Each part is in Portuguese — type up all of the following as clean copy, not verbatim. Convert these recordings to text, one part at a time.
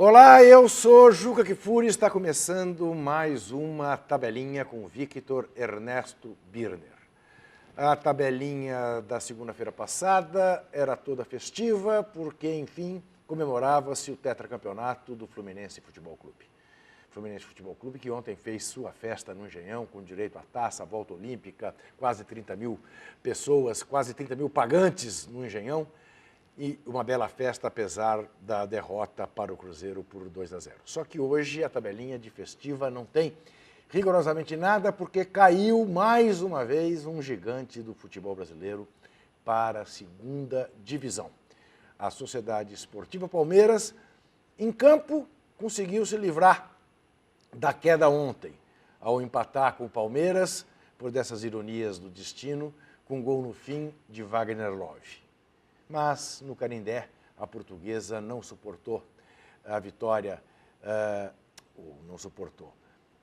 Olá, eu sou Juca Kfouri e está começando mais uma tabelinha com Victor Ernesto Birner. A tabelinha da segunda-feira passada era toda festiva porque, enfim, comemorava-se o tetracampeonato do Fluminense Futebol Clube. Fluminense Futebol Clube que ontem fez sua festa no Engenhão com direito à taça, à volta olímpica, quase 30 mil pessoas, quase 30 mil pagantes no Engenhão. E uma bela festa, apesar da derrota para o Cruzeiro por 2-0. Só que hoje a tabelinha de festiva não tem rigorosamente nada, porque caiu mais uma vez um gigante do futebol brasileiro para a segunda divisão. A Sociedade Esportiva Palmeiras, em campo, conseguiu se livrar da queda ontem, ao empatar com o Palmeiras, por dessas ironias do destino, com gol no fim de Wagner Love. Mas, no Canindé, a Portuguesa não suportou a vitória, não suportou.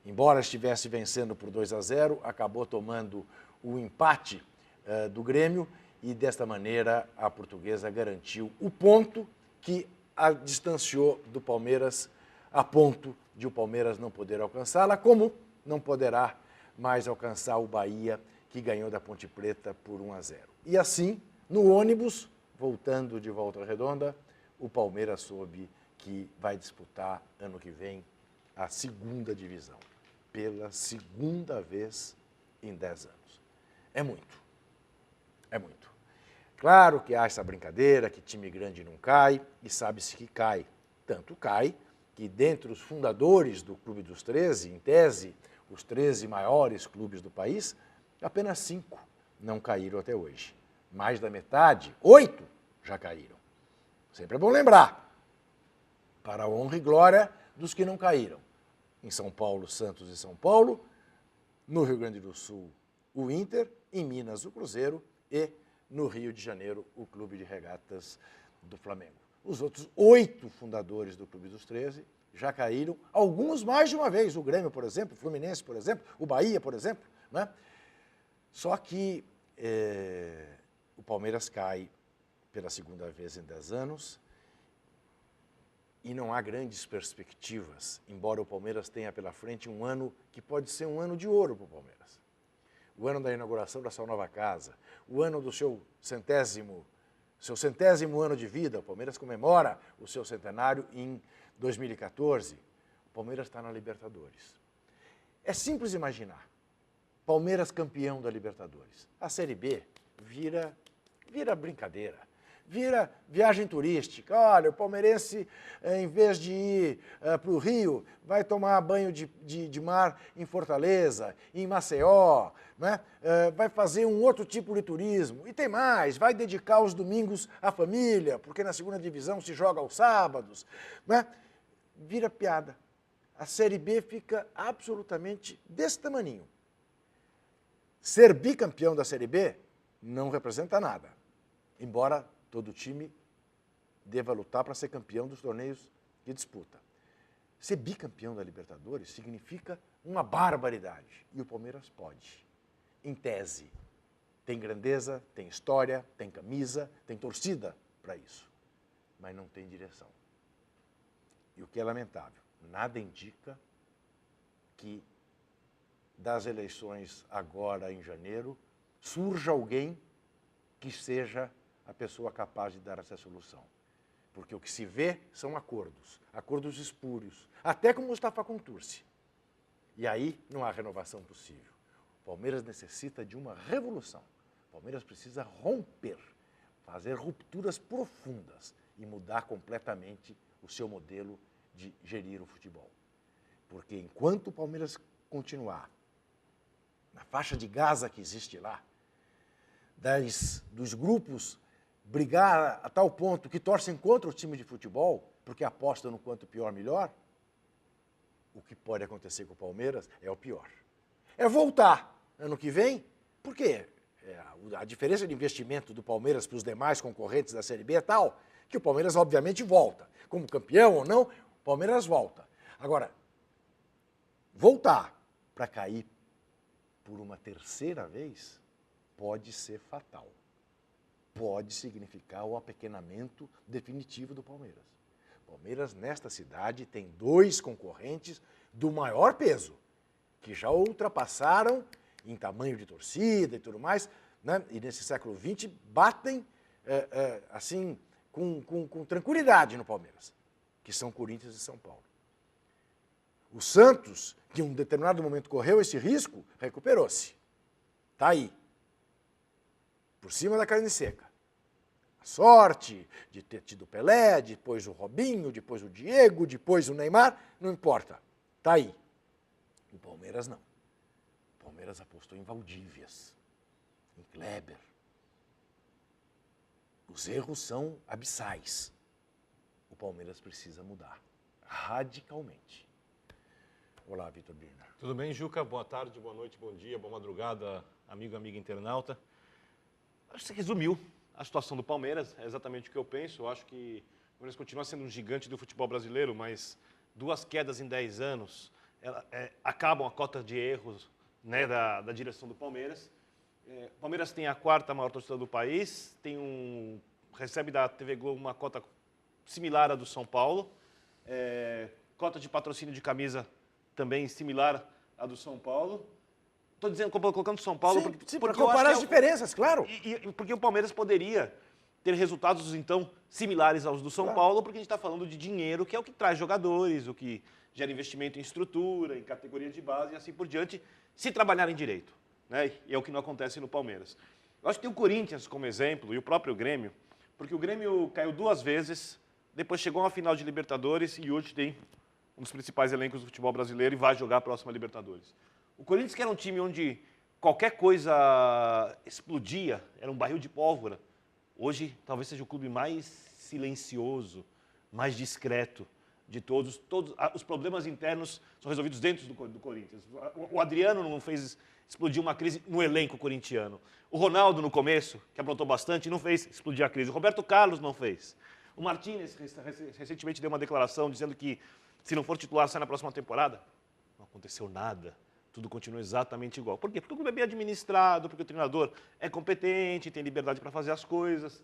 Embora estivesse vencendo por 2-0, acabou tomando o empate do Grêmio e, desta maneira, a Portuguesa garantiu o ponto que a distanciou do Palmeiras, a ponto de o Palmeiras não poder alcançá-la, como não poderá mais alcançar o Bahia, que ganhou da Ponte Preta por 1-0. E assim, no ônibus, voltando de Volta Redonda, o Palmeiras soube que vai disputar ano que vem a segunda divisão, pela segunda vez em 10 anos. É muito, é muito. Claro que há essa brincadeira que time grande não cai, e sabe-se que cai. Tanto cai que, dentre os fundadores do Clube dos 13, em tese, os 13 maiores clubes do país, apenas 5 não caíram até hoje. Mais da metade, 8 já caíram. Sempre é bom lembrar, para a honra e glória dos que não caíram. Em São Paulo, Santos e São Paulo, no Rio Grande do Sul, o Inter, em Minas, o Cruzeiro e no Rio de Janeiro, o Clube de Regatas do Flamengo. Os outros 8 fundadores do Clube dos 13 já caíram, alguns mais de uma vez. O Grêmio, por exemplo, o Fluminense, por exemplo, o Bahia, por exemplo, né? Só que o Palmeiras cai pela segunda vez em 10 anos e não há grandes perspectivas, embora o Palmeiras tenha pela frente um ano que pode ser um ano de ouro para o Palmeiras. O ano da inauguração da sua nova casa, o ano do seu centésimo ano de vida. O Palmeiras comemora o seu centenário em 2014. O Palmeiras está na Libertadores. É simples imaginar. Palmeiras campeão da Libertadores. A Série B vira brincadeira, vira viagem turística. Olha, o palmeirense, em vez de ir para o Rio, vai tomar banho de mar em Fortaleza, em Maceió, né? Vai fazer um outro tipo de turismo. E tem mais, vai dedicar os domingos à família, porque na segunda divisão se joga aos sábados, né? Vira piada. A Série B fica absolutamente desse tamaninho. Ser bicampeão da Série B não representa nada, embora todo time deva lutar para ser campeão dos torneios que disputa. Ser bicampeão da Libertadores significa uma barbaridade, e o Palmeiras pode, em tese. Tem grandeza, tem história, tem camisa, tem torcida para isso, mas não tem direção. E o que é lamentável, nada indica que das eleições agora em janeiro, surja alguém que seja a pessoa capaz de dar essa solução. Porque o que se vê são acordos espúrios, até com Mustafa Contursi. E aí não há renovação possível. O Palmeiras necessita de uma revolução. O Palmeiras precisa romper, fazer rupturas profundas e mudar completamente o seu modelo de gerir o futebol. Porque enquanto o Palmeiras continuar na faixa de Gaza que existe lá, dos grupos brigar a tal ponto que torcem contra o time de futebol, porque apostam no quanto pior, melhor, o que pode acontecer com o Palmeiras é o pior. É voltar ano que vem, porque a diferença de investimento do Palmeiras para os demais concorrentes da Série B é tal que o Palmeiras obviamente volta. Como campeão ou não, o Palmeiras volta. Agora, voltar para cair por uma terceira vez pode ser fatal. Pode significar o apequenamento definitivo do Palmeiras. Palmeiras, nesta cidade, tem 2 concorrentes do maior peso, que já ultrapassaram em tamanho de torcida e tudo mais, né? E nesse século XX batem assim com tranquilidade no Palmeiras, que são Corinthians e São Paulo. O Santos, que em um determinado momento correu esse risco, recuperou-se. Está aí, por cima da carne seca. A sorte de ter tido o Pelé, depois o Robinho, depois o Diego, depois o Neymar, não importa, está aí. O Palmeiras não. O Palmeiras apostou em Valdívias, em Kleber. Os erros são abissais. O Palmeiras precisa mudar radicalmente. Olá, Vitor Birner. Tudo bem, Juca? Boa tarde, boa noite, bom dia, boa madrugada, amigo e amiga internauta. Acho que você resumiu a situação do Palmeiras, é exatamente o que eu penso. Eu acho que o Palmeiras continua sendo um gigante do futebol brasileiro, mas 2 quedas em 10 anos acabam a cota de erros, né, da direção do Palmeiras. O Palmeiras tem a 4ª maior torcida do país, recebe da TV Globo uma cota similar à do São Paulo, cota de patrocínio de camisa também similar à do São Paulo. Estou dizendo, colocando São Paulo... Sim, para comparar as diferenças, claro. Porque o Palmeiras poderia ter resultados, então, similares aos do São Paulo, porque a gente está falando de dinheiro, que é o que traz jogadores, o que gera investimento em estrutura, em categoria de base e assim por diante, se trabalharem direito, né? E é o que não acontece no Palmeiras. Eu acho que tem o Corinthians como exemplo e o próprio Grêmio, porque o Grêmio caiu 2 vezes, depois chegou a uma final de Libertadores e hoje tem um dos principais elencos do futebol brasileiro e vai jogar a próxima Libertadores. O Corinthians, que era um time onde qualquer coisa explodia, era um barril de pólvora, hoje talvez seja o clube mais silencioso, mais discreto de todos. Todos os problemas internos são resolvidos dentro do Corinthians. O Adriano não fez explodir uma crise no elenco corintiano. O Ronaldo, no começo, que aprontou bastante, não fez explodir a crise. O Roberto Carlos não fez. O Martínez recentemente deu uma declaração dizendo que se não for titular, sai na próxima temporada. Não aconteceu nada. Tudo continua exatamente igual. Por quê? Porque o clube é bem administrado, porque o treinador é competente, tem liberdade para fazer as coisas,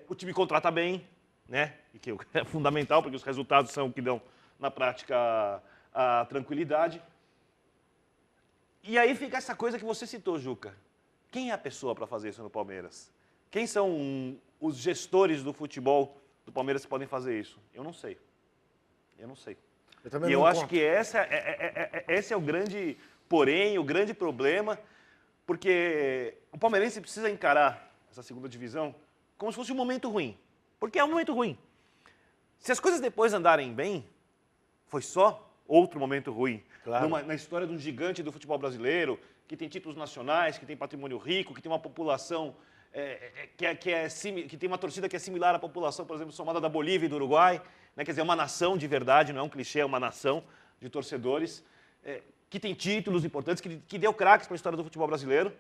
o time contrata bem, né? E que é fundamental, porque os resultados são o que dão, na prática, a tranquilidade. E aí fica essa coisa que você citou, Juca. Quem é a pessoa para fazer isso no Palmeiras? Quem são os gestores do futebol do Palmeiras que podem fazer isso? Eu não sei. Eu não sei. E eu acho que esse é o grande porém, o grande problema, porque o palmeirense precisa encarar essa 2ª divisão como se fosse um momento ruim. Porque é um momento ruim. Se as coisas depois andarem bem, foi só outro momento ruim. Claro. Na história de um gigante do futebol brasileiro, que tem títulos nacionais, que tem patrimônio rico, que tem uma população que tem uma torcida que é similar à população, por exemplo, somada da Bolívia e do Uruguai, né? Quer dizer, é uma nação de verdade, não é um clichê, é uma nação de torcedores, que tem títulos importantes, que deu craques para a história do futebol brasileiro,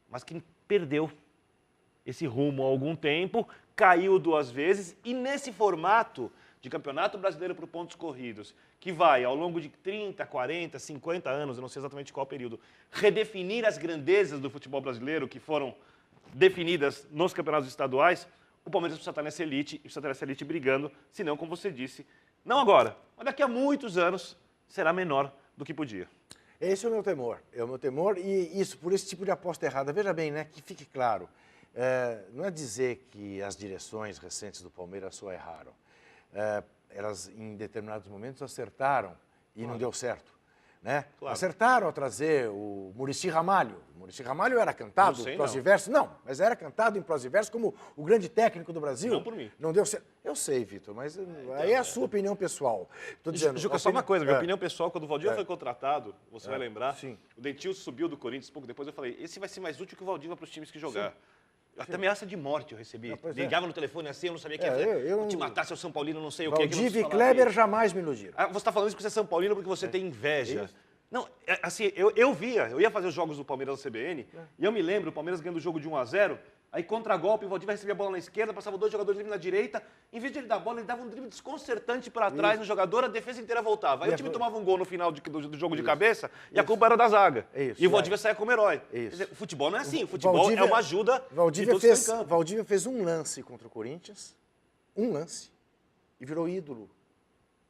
mas que perdeu esse rumo há algum tempo, caiu 2 vezes, e nesse formato de campeonato brasileiro por pontos corridos, que vai, ao longo de 30, 40, 50 anos, eu não sei exatamente qual período, redefinir as grandezas do futebol brasileiro que foram definidas nos campeonatos estaduais, o Palmeiras precisa estar nessa elite, e precisa estar nessa elite brigando, senão, como você disse, não agora, mas daqui a muitos anos, será menor do que podia. Esse é o meu temor. É o meu temor e isso, por esse tipo de aposta errada. Veja bem, né, que fique claro, não é dizer que as direções recentes do Palmeiras só erraram. Elas, em determinados momentos, acertaram e não deu certo. Né? Claro. Acertaram a trazer o Muricy Ramalho. O Muricy Ramalho era cantado em prós e versos. Não, mas era cantado em prós e versos como o grande técnico do Brasil. Não por mim. Não deu certo. Eu sei, Vitor, mas aí é a sua opinião pessoal. Estou dizendo. Juca, só uma coisa, minha opinião pessoal, quando o Valdívia foi contratado, você vai lembrar, sim. O Dentil subiu do Corinthians pouco depois, eu falei, esse vai ser mais útil que o Valdívia para os times que jogar. Sim. Até ameaça de morte eu recebi. Ligava no telefone assim, eu não sabia quem ia te matar, seu São Paulino, não sei o que. Valdívia e Kleber jamais me iludiram. Você está falando isso porque você é São Paulino porque você tem inveja. Não, assim, eu ia fazer os jogos do Palmeiras da CBN, e eu me lembro, o Palmeiras ganhando o jogo de 1-0, aí contra-golpe, o Valdívia recebia a bola na esquerda, passava 2 jogadores livres na direita, em vez de ele dar a bola, ele dava um drible desconcertante para trás no jogador, a defesa inteira voltava. Aí o time tomava um gol no final do jogo de cabeça, e a culpa era da zaga. E o Valdívia saía como herói. Quer dizer, o futebol não é assim, o futebol é uma ajuda de todos que estão em campo. Valdívia fez um lance contra o Corinthians, um lance, e virou ídolo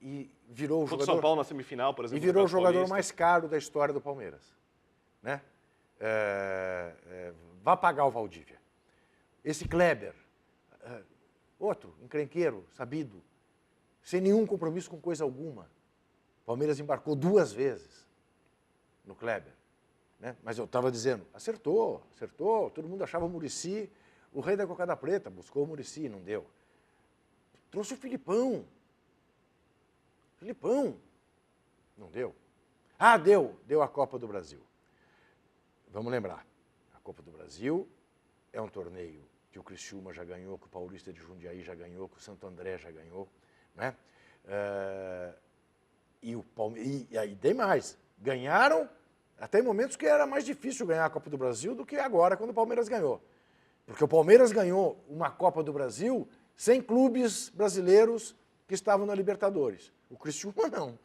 e virou o Contra o jogador... São Paulo na semifinal, por E exemplo. virou o do jogador Paulista. mais caro da história do Palmeiras. Né? Vá pagar o Valdívia. Esse Kleber, outro, encrenqueiro, sabido, sem nenhum compromisso com coisa alguma. O Palmeiras embarcou 2 vezes no Kleber. Né? Mas eu estava dizendo, acertou, todo mundo achava o Muricy o rei da cocada preta, buscou o Muricy, não deu. Trouxe o Filipão, não deu. Ah, deu a Copa do Brasil. Vamos lembrar, a Copa do Brasil é um torneio que o Criciúma já ganhou, que o Paulista de Jundiaí já ganhou, que o Santo André já ganhou. Né? E aí tem mais, ganharam até em momentos que era mais difícil ganhar a Copa do Brasil do que agora, quando o Palmeiras ganhou. Porque o Palmeiras ganhou uma Copa do Brasil sem clubes brasileiros que estavam na Libertadores. O Criciúma não.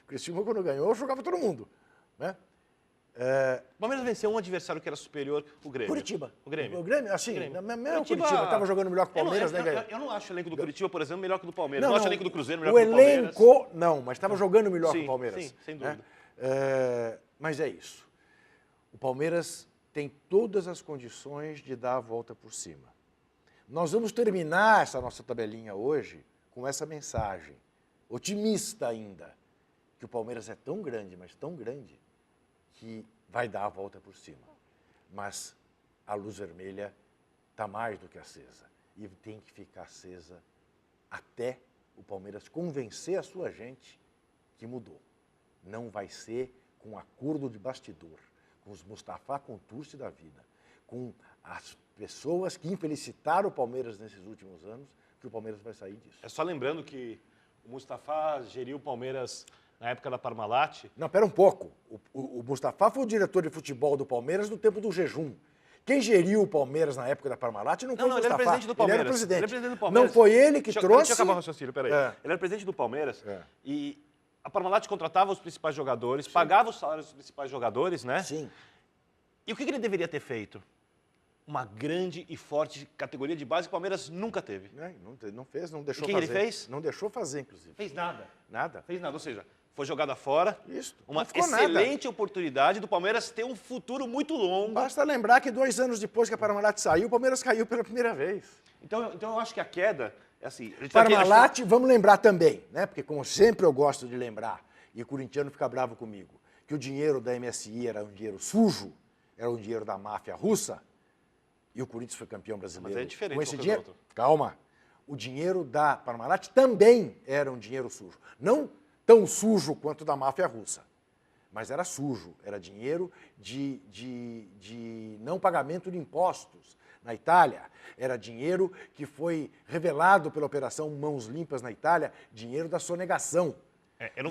O Criciúma, quando ganhou, jogava todo mundo. Né? O Palmeiras venceu um adversário que era superior, o Grêmio. Curitiba. O Grêmio. O Grêmio, assim, Grêmio. mesmo Curitiba estava jogando melhor que o Palmeiras, né, Gael? Eu não acho o elenco do Curitiba, por exemplo, melhor que o do Palmeiras. Não, Não acho o não, elenco do Cruzeiro melhor o que o do Palmeiras. elenco, não, mas estava jogando melhor que Sim, o Palmeiras. sim, sem né? dúvida. Mas é isso. O Palmeiras tem todas as condições de dar a volta por cima. Nós vamos terminar essa nossa tabelinha hoje com essa mensagem, otimista ainda, que o Palmeiras é tão grande, mas tão grande, que vai dar a volta por cima. Mas a luz vermelha está mais do que acesa. E tem que ficar acesa até o Palmeiras convencer a sua gente que mudou. Não vai ser com acordo de bastidor, com os Mustafa Contursi da vida, com as pessoas que infelicitaram o Palmeiras nesses últimos anos, que o Palmeiras vai sair disso. É só lembrando que o Mustafa geriu o Palmeiras na época da Parmalat. Não, pera um pouco. O Mustafa foi o diretor de futebol do Palmeiras no tempo do jejum. Quem geriu o Palmeiras na época da Parmalat não foi o Mustafa. Ele era presidente do Palmeiras. Ele era presidente. Ele era presidente do Palmeiras. Não foi ele que trouxe... Deixa eu acabar o raciocínio, peraí. É. Ele era presidente do Palmeiras e a Parmalat contratava os principais jogadores, pagava os salários dos principais jogadores, né? Sim. E o que ele deveria ter feito? Uma grande e forte categoria de base que o Palmeiras nunca teve. Não fez, não deixou E o que fazer. ele fez? Não deixou fazer, inclusive. Fez nada. Nada. Fez nada, ou seja, foi jogada fora. Isso. Uma Não ficou excelente oportunidade do Palmeiras ter um futuro muito longo. Basta lembrar que 2 anos depois que a Parmalat saiu, o Palmeiras caiu pela primeira vez. Então eu acho que a queda é assim. Parmalat, vamos lembrar também, né? Porque como sempre eu gosto de lembrar, e o corintiano fica bravo comigo, que o dinheiro da MSI era um dinheiro sujo, era um dinheiro da máfia russa, e o Corinthians foi campeão brasileiro. Mas é diferente com esse qualquer dinheiro. outro. Calma. O dinheiro da Parmalat também era um dinheiro sujo. Não tão sujo quanto o da máfia russa, mas era sujo. Era dinheiro de não pagamento de impostos na Itália. Era dinheiro que foi revelado pela Operação Mãos Limpas na Itália, dinheiro da sonegação.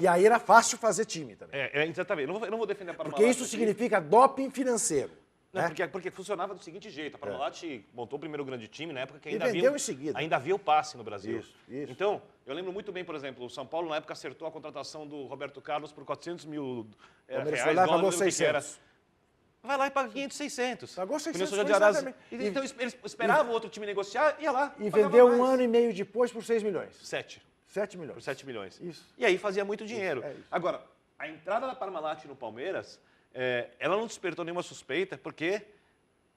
E aí era fácil fazer time também. Exatamente. Eu não vou defender a Parmalat. Porque isso significa doping financeiro. Não, né? porque funcionava do seguinte jeito. A Parmalat montou o primeiro grande time na época que E vendeu em seguida. ainda havia o passe no Brasil. Isso. Então, eu lembro muito bem, por exemplo, o São Paulo na época acertou a contratação do Roberto Carlos por 400 mil Palmeiras reais. foi lá e pagou dólares, o que que era. 600. Vai lá e paga 500, 600. Pagou 600, União São foi de Aras. exatamente. Então, eles esperavam outro time negociar, ia lá. E pagava vendeu mais. 1 ano e meio depois por 6 milhões. 7. 7 milhões. Por 7 milhões. Isso. E aí fazia muito dinheiro. é isso. Agora, a entrada da Parmalat no Palmeiras, ela não despertou nenhuma suspeita, porque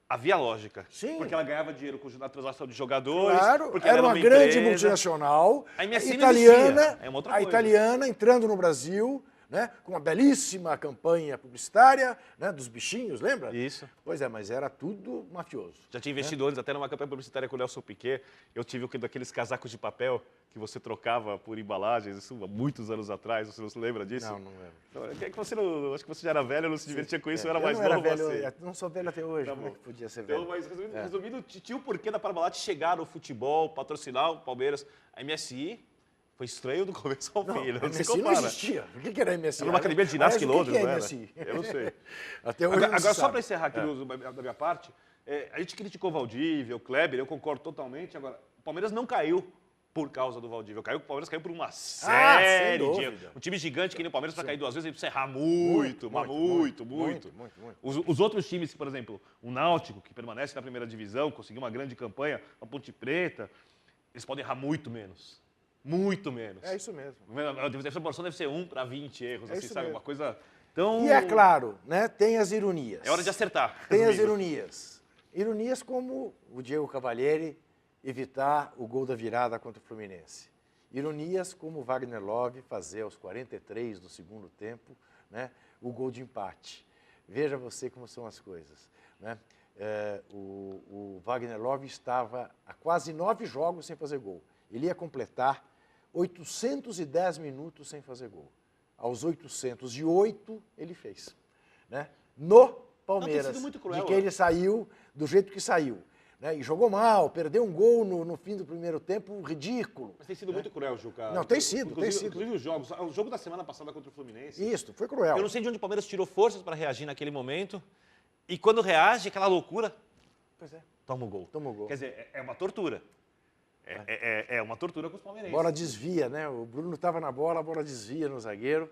havia lógica. Sim. Porque ela ganhava dinheiro com a transação de jogadores. Claro, porque era ela uma grande empresa. multinacional, A MSI não italiana, existia, é uma outra a coisa. italiana entrando no Brasil, né, com uma belíssima campanha publicitária, né, dos bichinhos, lembra? Isso. Pois é, mas era tudo mafioso. Já tinha investido antes, até numa campanha publicitária com o Nelson Piquet. Eu tive daqueles casacos de papel que você trocava por embalagens, isso há muitos anos atrás. Você não se lembra disso? Não lembro. Não, é que você não, acho que você já era velho, não se divertia com isso, eu era mais não era novo velho, assim. eu não sou velho até hoje, Tá como é bom. que podia ser Então, velho? mas resumindo, tinha o porquê da Parmalat chegar no futebol, patrocinar o Palmeiras. A MSI foi estranho do começo ao fim, Não, não se MSI não compara. existia. O que era MSI? Era uma academia de ginástica em Aliás, Londres, o não que era? é MSI? Eu não sei. Até hoje não se Agora, só sabe. para encerrar aqui da minha parte, a gente criticou o Valdívia, o Kleber, eu concordo totalmente. Agora, o Palmeiras não caiu por causa do Valdívia. O Palmeiras caiu por uma série de dúvida. um time gigante que nem o Palmeiras para cair 2 vezes, ele precisa errar muito. Muito. Os outros times, por exemplo, o Náutico, que permanece na primeira divisão, conseguiu uma grande campanha, a Ponte Preta, eles podem errar muito menos. Muito menos. É isso mesmo. Essa proporção deve ser 1 para 20 erros, É assim, isso sabe? mesmo. Uma coisa tão... E é claro, né, tem as ironias. É hora de acertar. Tem as resumindo. ironias. Ironias como o Diego Cavalieri evitar o gol da virada contra o Fluminense. Ironias como o Wagner Love fazer aos 43 do segundo tempo, né, o gol de empate. Veja você como são as coisas, né? O Wagner Love estava há quase 9 jogos sem fazer gol. Ele ia completar 810 minutos sem fazer gol. Aos 808 ele fez, né? No Palmeiras, tem sido muito cruel, de que ele saiu do jeito que saiu, né? E jogou mal, perdeu um gol no fim do primeiro tempo, ridículo. Mas tem sido muito cruel, Juca. Não, tem sido, inclusive, tem sido. Inclusive os jogos. O jogo da semana passada contra o Fluminense. Isso, foi cruel. Eu não sei de onde o Palmeiras tirou forças para reagir naquele momento. E quando reage, aquela loucura, Pois é, toma o gol. toma o gol. Quer dizer, é uma tortura. É uma tortura com os palmeirenses. Bola desvia, né? O Bruno estava na bola, a bola desvia no zagueiro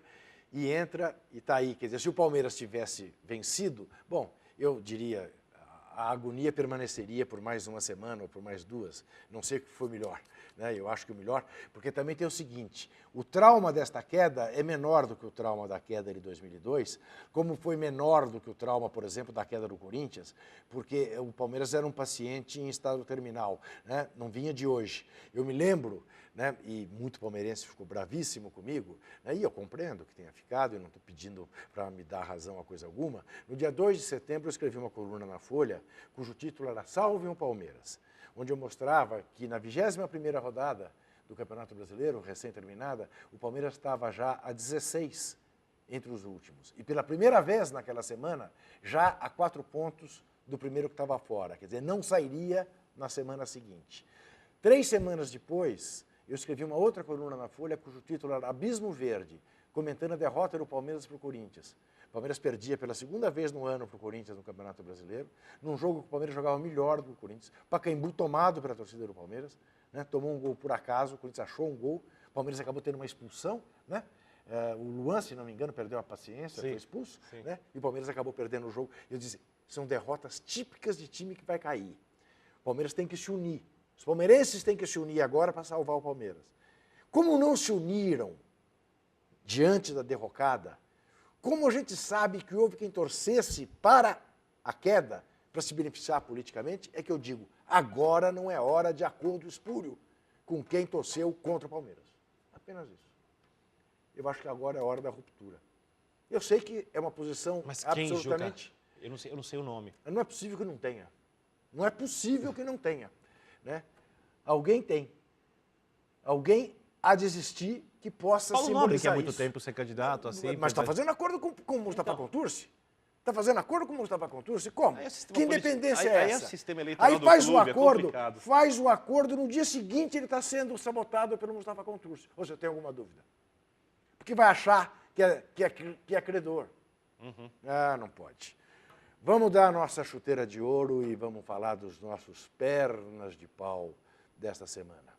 e entra e está aí. Quer dizer, se o Palmeiras tivesse vencido, bom, eu diria, a agonia permaneceria por mais uma semana ou por mais 2. Não sei o que foi melhor, né? Eu acho que o melhor, porque também tem o seguinte, o trauma desta queda é menor do que o trauma da queda de 2002, como foi menor do que o trauma, por exemplo, da queda do Corinthians, porque o Palmeiras era um paciente em estado terminal, né? Não vinha de hoje. Eu me lembro, né, e muito palmeirense ficou bravíssimo comigo, né, e eu compreendo que tenha ficado, e não estou pedindo para me dar razão a coisa alguma. No dia 2 de setembro eu escrevi uma coluna na Folha, cujo título era Salve um Palmeiras, onde eu mostrava que na 21ª rodada do Campeonato Brasileiro, recém-terminada, o Palmeiras estava já a 16 entre os últimos. E pela primeira vez naquela semana, já a 4 pontos do primeiro que estava fora. Quer dizer, não sairia na semana seguinte. 3 semanas depois, eu escrevi uma outra coluna na Folha, cujo título era Abismo Verde, comentando a derrota do Palmeiras para o Corinthians. O Palmeiras perdia pela segunda vez no ano para o Corinthians no Campeonato Brasileiro, num jogo que o Palmeiras jogava melhor do que o Corinthians. Pacaembu tomado pela torcida do Palmeiras, né? Tomou um gol por acaso, o Corinthians achou um gol, o Palmeiras acabou tendo uma expulsão, né? O Luan, se não me engano, perdeu a paciência, foi expulso, né? E o Palmeiras acabou perdendo o jogo. Eu disse, são derrotas típicas de time que vai cair. O Palmeiras tem que se unir. Os palmeirenses têm que se unir agora para salvar o Palmeiras. Como não se uniram diante da derrocada, como a gente sabe que houve quem torcesse para a queda, para se beneficiar politicamente, é que eu digo, agora não é hora de acordo espúrio com quem torceu contra o Palmeiras. Apenas isso. Eu acho que agora é a hora da ruptura. Eu sei que é uma posição Mas quem, absolutamente... Juca? Eu não sei o nome. Não é possível que não tenha. Não é possível que não tenha. Né? Alguém tem. Alguém há de existir que possa Paulo Nobre, que há simbolizar muito isso. tempo ser candidato, assim... Mas está fazendo acordo com o Mustafa Contursi? Está fazendo acordo com o Mustafa Contursi? Como? Aí é sistema Que independência político. é Aí é essa? o sistema eleitoral Aí do faz o clube, é acordo, complicado. faz o acordo, no dia seguinte ele está sendo sabotado pelo Mustafa Contursi. Ou você tem alguma dúvida? Porque vai achar que é credor. Ah, não pode. Vamos dar a nossa chuteira de ouro e vamos falar dos nossos pernas de pau desta semana.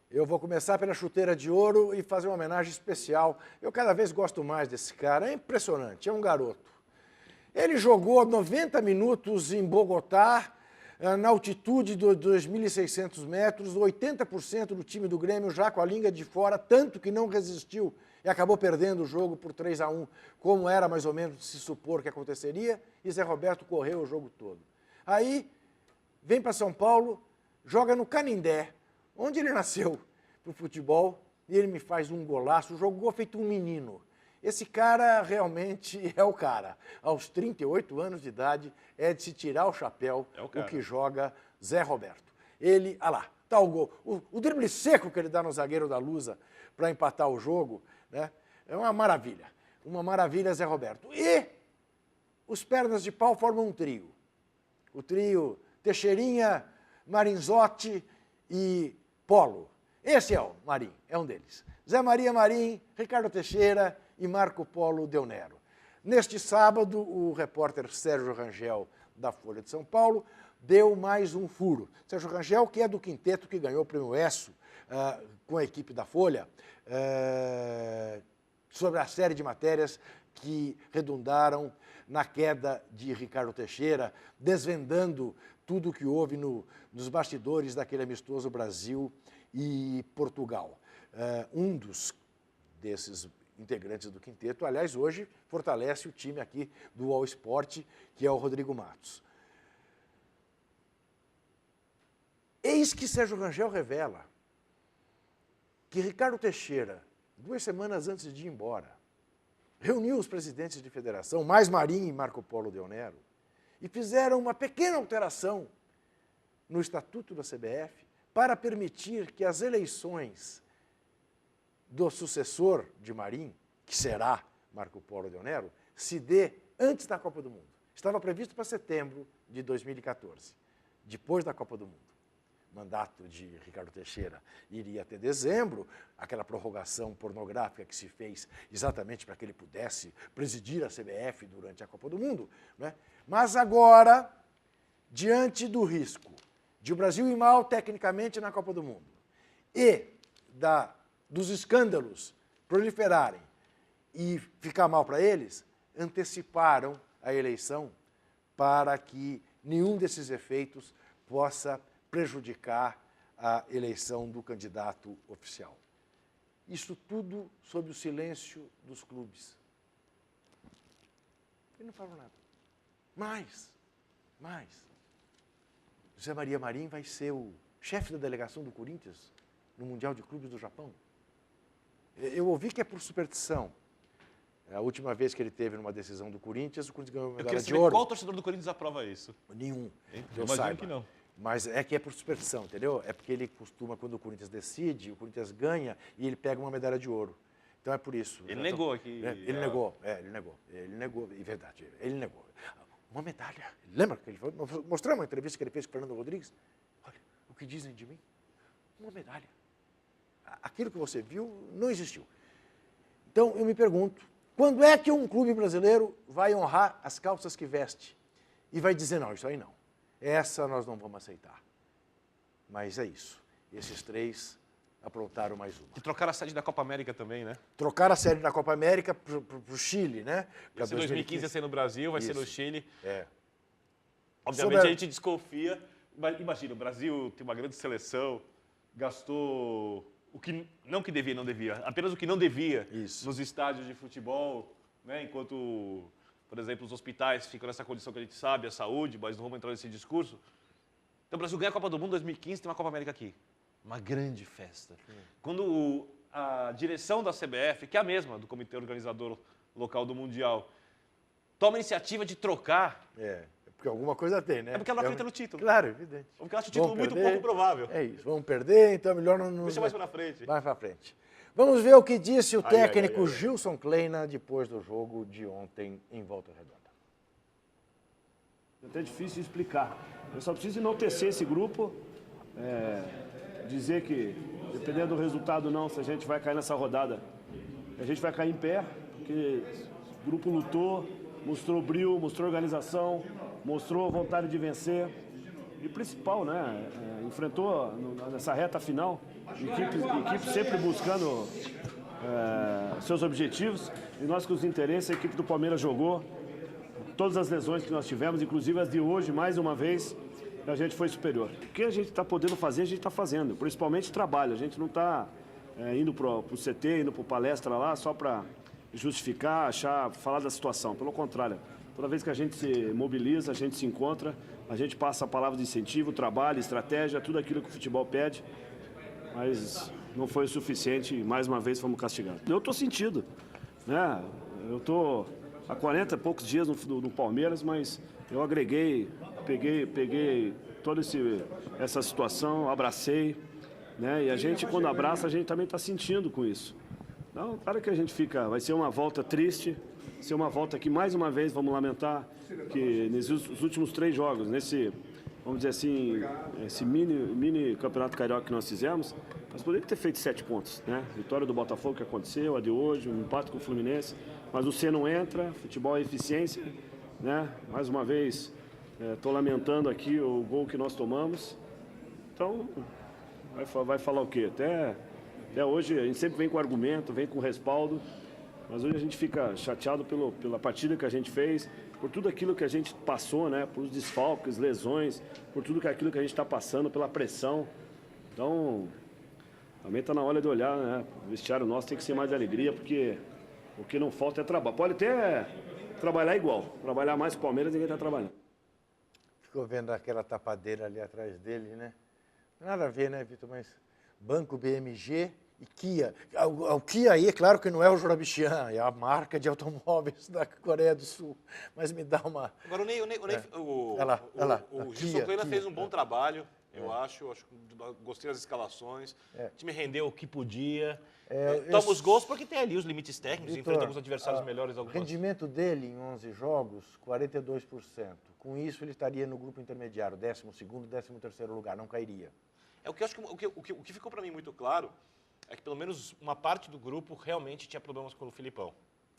Eu vou começar pela chuteira de ouro e fazer uma homenagem especial. Eu cada vez gosto mais desse cara, é impressionante, é um garoto. Ele jogou 90 minutos em Bogotá, na altitude de 2.600 metros, 80% do time do Grêmio já com a língua de fora, tanto que não resistiu e acabou perdendo o jogo por 3-1, como era mais ou menos de se supor que aconteceria, e Zé Roberto correu o jogo todo. Aí, vem para São Paulo, joga no Canindé, onde ele nasceu para o futebol, e ele me faz um golaço, jogou feito um menino. Esse cara realmente é o cara. Aos 38 anos de idade, é de se tirar o chapéu o que joga Zé Roberto. Ele, lá, tá o gol. O drible seco que ele dá no zagueiro da Lusa para empatar o jogo, né, é uma maravilha, Zé Roberto. E os pernas de pau formam um trio. O trio Teixeirinha, Marinzotti e Polo. Esse é o Marim, é um deles. Zé Maria Marim, Ricardo Teixeira e Marco Polo Del Nero. Neste sábado, o repórter Sérgio Rangel, da Folha de São Paulo, deu mais um furo. Sérgio Rangel, que é do quinteto que ganhou o prêmio ESSO com a equipe da Folha, sobre a série de matérias que redundaram na queda de Ricardo Teixeira, desvendando tudo o que houve nos bastidores daquele amistoso Brasil e Portugal. Um desses integrantes do quinteto, aliás, hoje fortalece o time aqui do All Sport, que é o Rodrigo Matos. Eis que Sérgio Rangel revela que Ricardo Teixeira, 2 semanas antes de ir embora, reuniu os presidentes de federação, mais Marinho e Marco Polo Deonero, e fizeram uma pequena alteração no estatuto da CBF para permitir que as eleições do sucessor de Marinho, que será Marco Polo Deonero, se dê antes da Copa do Mundo. Estava previsto para setembro de 2014, depois da Copa do Mundo. O mandato de Ricardo Teixeira iria até dezembro, aquela prorrogação pornográfica que se fez exatamente para que ele pudesse presidir a CBF durante a Copa do Mundo, né? Mas agora, diante do risco de o Brasil ir mal tecnicamente na Copa do Mundo e dos escândalos proliferarem e ficar mal para eles, anteciparam a eleição para que nenhum desses efeitos possa prejudicar a eleição do candidato oficial. Isso tudo sob o silêncio dos clubes. Ele não falou nada. Mas, José Maria Marinho vai ser o chefe da delegação do Corinthians no Mundial de Clubes do Japão. Eu ouvi que é por superstição. A última vez que ele teve numa decisão do Corinthians, o Corinthians ganhou uma medalha de ouro. Qual torcedor do Corinthians aprova isso? Nenhum. Eu imagino que não. Mas é que é por superstição, entendeu? É porque ele costuma, quando o Corinthians decide, o Corinthians ganha e ele pega uma medalha de ouro. Então é por isso. Ele negou aqui. Ele negou, ele negou, é verdade, ele negou. Uma medalha. Lembra que ele foi? Mostramos uma entrevista que ele fez com o Fernando Rodrigues? Olha, o que dizem de mim? Uma medalha. Aquilo que você viu não existiu. Então eu me pergunto, quando é que um clube brasileiro vai honrar as calças que veste e vai dizer, não, isso aí não. Essa nós não vamos aceitar. Mas é isso. Esses 3 aprontaram mais uma. E trocaram a sede da Copa América também, né? Trocaram a sede da Copa América para o Chile, né? Vai ser 2015 ia ser no Brasil, vai ser no Chile. É. Obviamente a gente desconfia. Imagina, o Brasil tem uma grande seleção, gastou o que não que devia, não devia, apenas o que não devia nos estádios de futebol, né? Enquanto, por exemplo, os hospitais ficam nessa condição que a gente sabe, a saúde, mas não vamos entrar nesse discurso. Então o Brasil ganha a Copa do Mundo em 2015, tem uma Copa América aqui. Uma grande festa. Quando a direção da CBF, que é a mesma do Comitê Organizador Local do Mundial, toma a iniciativa de trocar... Porque alguma coisa tem, né? É porque ela não acredita no título. Claro, evidente. Porque ela acha o título muito pouco provável. É isso, vamos perder, então é melhor não... Deixa mais para frente. Vai para frente. Vamos ver o que disse o técnico Gilson Kleina depois do jogo de ontem em Volta Redonda. É até difícil de explicar. Eu só preciso enaltecer esse grupo, dizer que, dependendo do resultado ou não, se a gente vai cair nessa rodada, a gente vai cair em pé, porque o grupo lutou, mostrou brilho, mostrou organização, mostrou vontade de vencer. E o principal, né? Enfrentou nessa reta final, equipe sempre buscando seus objetivos, e nós com os interesses, a equipe do Palmeiras jogou. Todas as lesões que nós tivemos, inclusive as de hoje, mais uma vez, a gente foi superior. O que a gente está podendo fazer, a gente está fazendo, principalmente trabalho. A gente não está indo para o CT, indo para palestra lá só para justificar, falar da situação. Pelo contrário, toda vez que a gente se mobiliza, a gente se encontra, a gente passa a palavra de incentivo, trabalho, estratégia, tudo aquilo que o futebol pede, mas não foi o suficiente e mais uma vez fomos castigados. Eu estou sentindo, né? Eu estou há 40 e poucos dias no Palmeiras, mas eu agreguei, peguei toda essa situação, abracei, né? E a gente, quando abraça, a gente também está sentindo com isso. Não, claro que a gente vai ser uma volta triste, ser uma volta que, mais uma vez, vamos lamentar que nos últimos 3 jogos, vamos dizer assim, esse mini campeonato carioca que nós fizemos, nós poderíamos ter feito 7 pontos, né? Vitória do Botafogo que aconteceu, a de hoje, um empate com o Fluminense, mas o C não entra, futebol é eficiência, né? Mais uma vez, estou lamentando aqui o gol que nós tomamos. Então, vai falar o quê? Até hoje a gente sempre vem com argumento, vem com respaldo. Mas hoje a gente fica chateado pela partida que a gente fez, por tudo aquilo que a gente passou, né? Por desfalques, lesões, por tudo aquilo que a gente está passando, pela pressão. Então, também está na hora de olhar, né? O vestiário nosso tem que ser mais de alegria, porque o que não falta é trabalho. Pode até trabalhar igual, trabalhar mais que o Palmeiras, ninguém está trabalhando. Ficou vendo aquela tapadeira ali atrás dele, né? Nada a ver, né, Vitor? Mas Banco BMG e Kia. O Kia aí, é claro que não é o Jorabichian, é a marca de automóveis da Coreia do Sul. Mas me dá uma... Agora, o Gilson Kia, Kleina fez um Kia. bom trabalho, eu acho que gostei das escalações, o time rendeu o que podia. Toma os gols porque tem ali os limites técnicos, Vitor, enfrenta alguns adversários melhores. O rendimento dele em 11 jogos, 42%. Com isso, ele estaria no grupo intermediário, 12º, 13º lugar, não cairia. É o que eu acho que o que ficou para mim muito claro é que pelo menos uma parte do grupo realmente tinha problemas com o Filipão.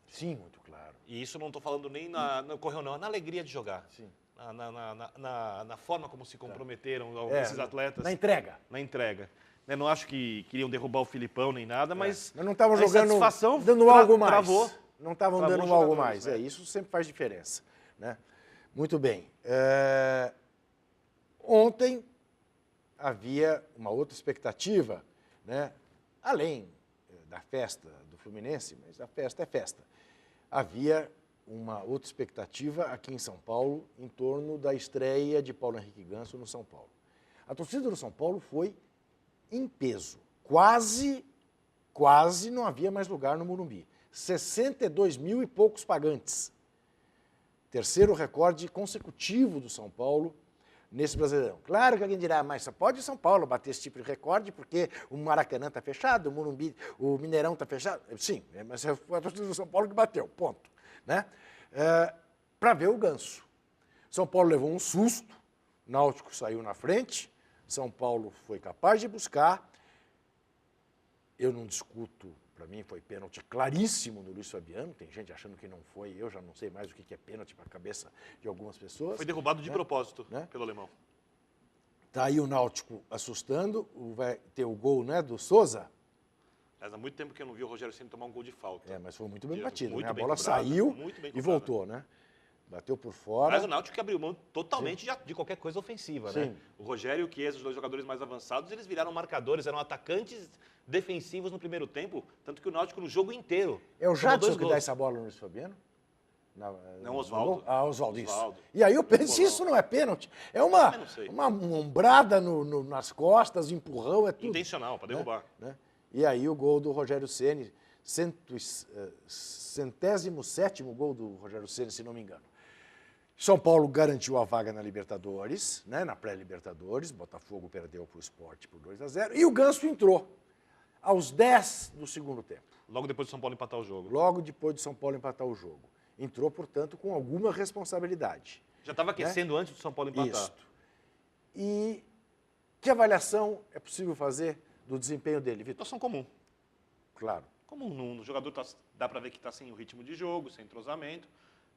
Sim, muito claro. E isso não estou falando nem no correu não, na alegria de jogar. Sim. Na forma como se comprometeram esses atletas. Na entrega. Na entrega. Eu não acho que queriam derrubar o Filipão nem nada, mas não estavam a jogando, insatisfação dando algo mais. Travou. Não estavam Travou dando os algo jogadores, mais. né? Isso sempre faz diferença. Né? Muito bem. Ontem havia uma outra expectativa, né? Além da festa do Fluminense, mas a festa é festa. Havia uma outra expectativa aqui em São Paulo em torno da estreia de Paulo Henrique Ganso no São Paulo. A torcida do São Paulo foi em peso. Quase não havia mais lugar no Morumbi. 62 mil e poucos pagantes. Terceiro recorde consecutivo do São Paulo nesse Brasileirão. Claro que alguém dirá, mas só pode o São Paulo bater esse tipo de recorde porque o Maracanã está fechado, o Morumbi, o Mineirão está fechado. Sim, mas foi a torcida do São Paulo que bateu, ponto. Né? Para ver o Ganso. São Paulo levou um susto, Náutico saiu na frente, São Paulo foi capaz de buscar. Eu não discuto, para mim foi pênalti claríssimo no Luiz Fabiano, tem gente achando que não foi, eu já não sei mais o que é pênalti para a cabeça de algumas pessoas. Foi derrubado de propósito, né? Pelo alemão. Está aí o Náutico assustando, vai ter o gol, né, do Souza. Mas há muito tempo que eu não vi o Rogério Ceni tomar um gol de falta. Mas foi muito bem batido, muito né? A bem bola cobrado, saiu bem e voltou, né? Bateu por fora. Mas o Náutico que abriu mão totalmente de qualquer coisa ofensiva, né? Sim. O Rogério e o Chiesa, os dois jogadores mais avançados, eles viraram marcadores, eram atacantes defensivos no primeiro tempo, tanto que o Náutico no jogo inteiro... É o Jadson que gols. dá essa bola no Luiz Fabiano? Não, Oswaldo. Oswaldo, isso. Oswaldo. E aí eu penso, se isso não é pênalti, é uma ombrada nas costas, empurrão, é tudo. Intencional, para derrubar. Né? E aí o gol do Rogério Ceni, 107º gol do Rogério Ceni, se não me engano. São Paulo garantiu a vaga na Libertadores, né, na pré-Libertadores, Botafogo perdeu para o Sport por 2-0, e o Ganso entrou aos 10 do segundo tempo. Logo depois do São Paulo empatar o jogo. Logo depois do São Paulo empatar o jogo. Entrou, portanto, com alguma responsabilidade. Já estava aquecendo antes do São Paulo empatar. Isso. E que avaliação é possível fazer do desempenho dele, Vitor? Situação comum. Claro. Comum. O jogador dá para ver que está sem o ritmo de jogo, sem entrosamento.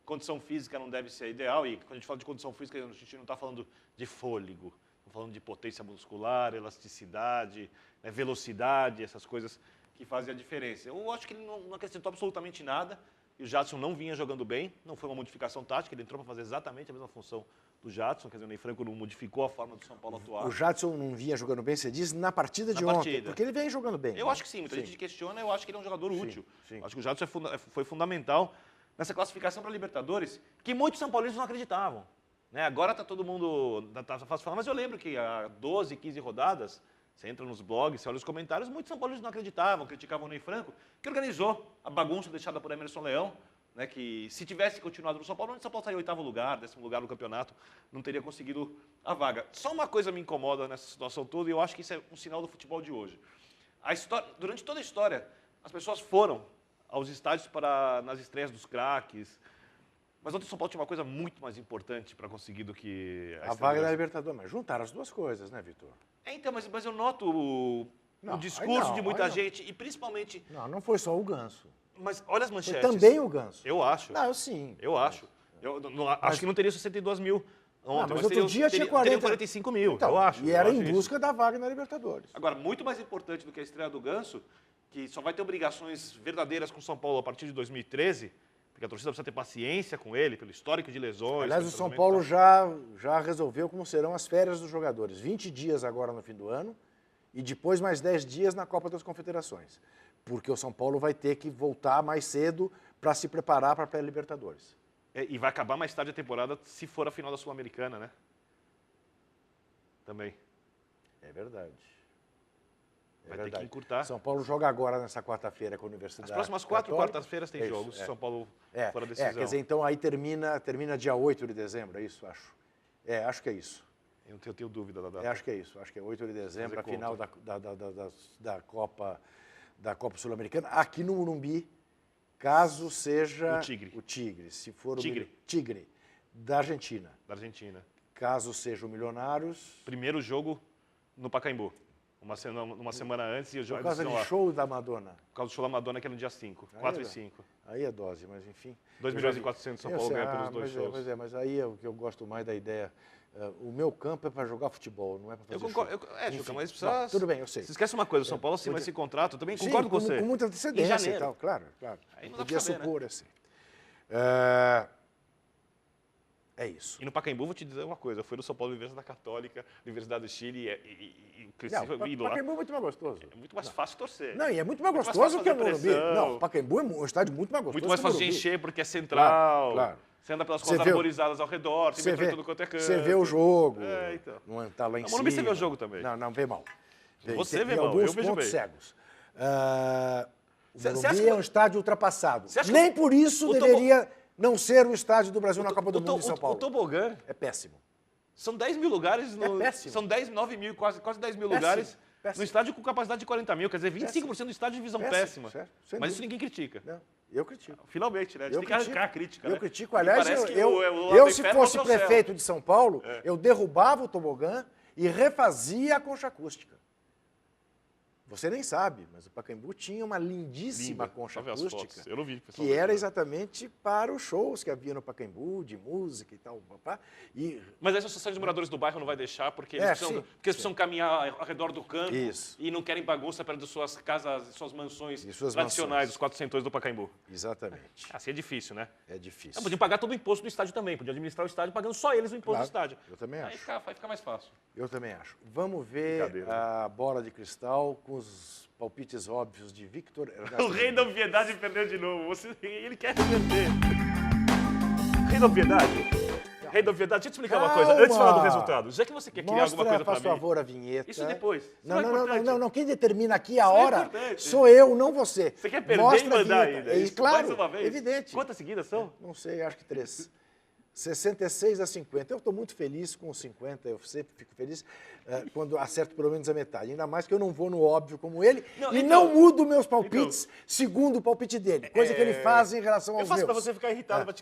Condição física não deve ser ideal. E quando a gente fala de condição física, a gente não está falando de fôlego. Estamos falando de potência muscular, elasticidade, né, velocidade, essas coisas que fazem a diferença. Eu acho que ele não acrescentou absolutamente nada. E o Jadson não vinha jogando bem, não foi uma modificação tática, ele entrou para fazer exatamente a mesma função do Jadson, quer dizer, o Ney Franco não modificou a forma do São Paulo atuar. O Jadson não vinha jogando bem, você diz, na partida de ontem, porque ele vem jogando bem. Eu acho que sim, muita gente questiona, eu acho que ele é um jogador útil. Sim. Acho que o Jadson foi fundamental nessa classificação para a Libertadores, que muitos São Paulinos não acreditavam. Né? Agora está todo mundo, está fácil falar, mas eu lembro que há 12, 15 rodadas, você entra nos blogs, você olha os comentários, muitos São Paulinos não acreditavam, criticavam o Ney Franco, que organizou a bagunça deixada por Emerson Leão, né, que se tivesse continuado no São Paulo, o São Paulo estaria em 8º lugar, 10º lugar no campeonato, não teria conseguido a vaga. Só uma coisa me incomoda nessa situação toda, e eu acho que isso é um sinal do futebol de hoje. Durante toda a história, as pessoas foram aos estádios nas estreias dos craques, mas ontem o São Paulo tinha uma coisa muito mais importante para conseguir do que a vaga da Libertadores. Mas juntaram as duas coisas, né, Vitor? Então, mas eu noto o discurso de muita gente, e principalmente... Não foi só o Ganso. Mas olha as manchetes. Foi também o Ganso. Eu acho. Não, sim. Eu acho. Acho que não teria 62 mil ontem. Mas outro dia tinha 45 mil, então, eu acho. E era em busca da vaga na Libertadores. Agora, muito mais importante do que a estreia do Ganso, que só vai ter obrigações verdadeiras com o São Paulo a partir de 2013, porque a torcida precisa ter paciência com ele, pelo histórico de lesões. Aliás, o São Paulo já resolveu como serão as férias dos jogadores. 20 dias agora no fim do ano e depois mais 10 dias na Copa das Confederações. Porque o São Paulo vai ter que voltar mais cedo para se preparar para a pré-Libertadores. E vai acabar mais tarde a temporada se for a final da Sul-Americana, né? Também. É verdade. Vai ter que encurtar. São Paulo joga agora nessa quarta-feira com a Universidade. As próximas 4 quartas-feiras tem jogos. São Paulo fora decisão. Quer dizer, então aí termina dia 8 de dezembro, é isso, acho. Acho que é isso. Eu tenho dúvida da data. Acho que é isso. Acho que é 8 de dezembro, a final da Copa Sul-Americana. Aqui no Morumbi, caso seja o Tigre. Se for o Tigre da Argentina. Da Argentina. Caso seja o Milionários. Primeiro jogo no Pacaembu. Uma semana antes e o jogo. Por causa de show da Madonna. Por causa do show da Madonna, que é no dia 5. 4 e 5. Aí é dose, mas enfim. 2.400.000 São Paulo ganha pelos dois shows. Mas aí é o que eu gosto mais da ideia. O meu campo é para jogar futebol, não é para fazer Eu concordo. show. Chuca, mas precisa... Não, tudo bem, eu sei. Você esquece uma coisa, o São Paulo assinou esse contrato, eu também concordo com você. Com muita antecedência em janeiro. E tal, claro. Aí não dá podia pra saber, supor, né? assim. É isso. E no Pacaembu, vou te dizer uma coisa, eu fui no São Paulo Universidade Católica, Universidade do Chile e cresci indo lá. Pacaembu é muito mais gostoso. É muito mais fácil torcer. Não, e é muito mais gostoso que o Morumbi. Não, Pacaembu é um estádio muito mais gostoso. Muito mais fácil de encher porque é central. Claro. Você anda pelas ruas arborizadas ao redor, tem metrô em tudo quanto é canto. Você vê o jogo. Então. Não tá lá em cima. No Morumbi você vê o jogo também. Não, vê mal. Você vê mal, alguns eu vejo pontos bem. cegos. O Morumbi é um estádio ultrapassado. Nem por isso o deveria não ser o estádio do Brasil na Copa do Mundo em São Paulo. O tobogã é péssimo. São 10 mil lugares. É péssimo. São 9 mil, quase 10 mil lugares no estádio com capacidade de 40 mil. Quer dizer, 25% do estádio de visão péssima. Mas isso ninguém critica. Não, eu critico. Finalmente, né? A gente tem que arrancar a crítica. Eu critico. Aliás, eu se fosse prefeito de São Paulo, eu derrubava o tobogã e refazia a concha acústica. Você nem sabe, mas o Pacaembu tinha uma lindíssima concha acústica. Eu não vi, que era exatamente para os shows que havia no Pacaembu, de música e tal. Mas a associação de moradores do bairro não vai deixar, porque eles precisam caminhar ao redor do campo e não querem bagunça perto de suas casas, suas mansões tradicionais, os 400 do Pacaembu. Exatamente. Assim é difícil, né? É difícil. Podiam pagar todo o imposto do estádio também, podiam administrar o estádio pagando só eles o imposto do estádio. Eu também acho. Aí vai ficar mais fácil. Eu também acho. Vamos ver a bola de cristal com os palpites óbvios de Victor Ernesto. O rei da obviedade perdeu de novo. Ele quer reverter. Rei da obviedade? Rei da obviedade, deixa eu te explicar uma coisa, antes de falar do resultado. Já que você quer criar alguma coisa para mim... por favor, a vinheta. Isso depois. Não. Quem determina aqui a hora sou eu, não você. Você quer perder e mandar ainda? Claro, mais uma vez? Evidente. Quantas seguidas são? Não sei, acho que 3. 66 a 50. Eu estou muito feliz com os 50, eu sempre fico feliz quando acerto pelo menos a metade. Ainda mais que eu não vou no óbvio como ele não mudo meus palpites segundo o palpite dele, coisa que ele faz em relação aos meus. Eu faço para você ficar irritado, para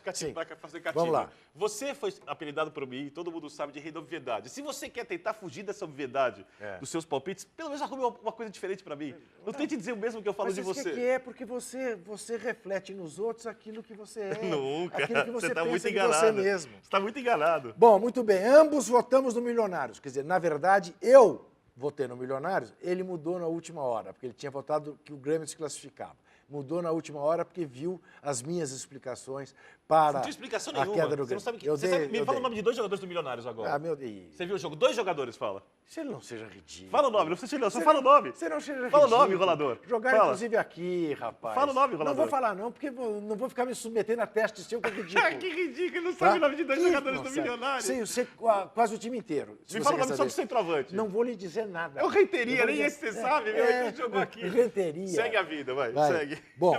fazer castigo. Vamos lá. Você foi apelidado por mim, todo mundo sabe, de rei da obviedade. Se você quer tentar fugir dessa obviedade dos seus palpites, pelo menos arrume uma coisa diferente para mim. Não tente dizer o mesmo que eu falo de você. Mas que é porque você reflete nos outros aquilo que você é. Nunca. Aquilo que você está pensa muito de enganado. você mesmo. Você está muito enganado. Bom, muito bem. Ambos votamos no Milionários. Quer dizer, na verdade, eu votei no Milionários, ele mudou na última hora, porque ele tinha votado que o Grêmio se classificava. Mudou na última hora porque viu as minhas explicações para não tinha explicação a nenhuma. queda do Grêmio. Você não sabe que... Me fala o nome de 2 jogadores do Milionários agora. Meu Deus. Você viu o jogo? 2 jogadores, fala. Se ele não seja ridículo. Fala o nome, não precisa só fala o nome. Você não seja ridículo. Fala o nome, enrolador. Jogar, inclusive, aqui, rapaz. Fala o nome, enrolador. Não vou falar, não, porque não vou ficar me submetendo a teste seu, que é ridículo. Que ridículo, ele não sabe o nome de 2 jogadores do Milionários. Sei, eu sei quase o time inteiro. Me fala o nome só do centroavante. Não vou lhe dizer nada. É o Renteria, nem esse você sabe, meu. Ele jogou aqui. Renteria. Segue a vida, vai. Segue. Bom,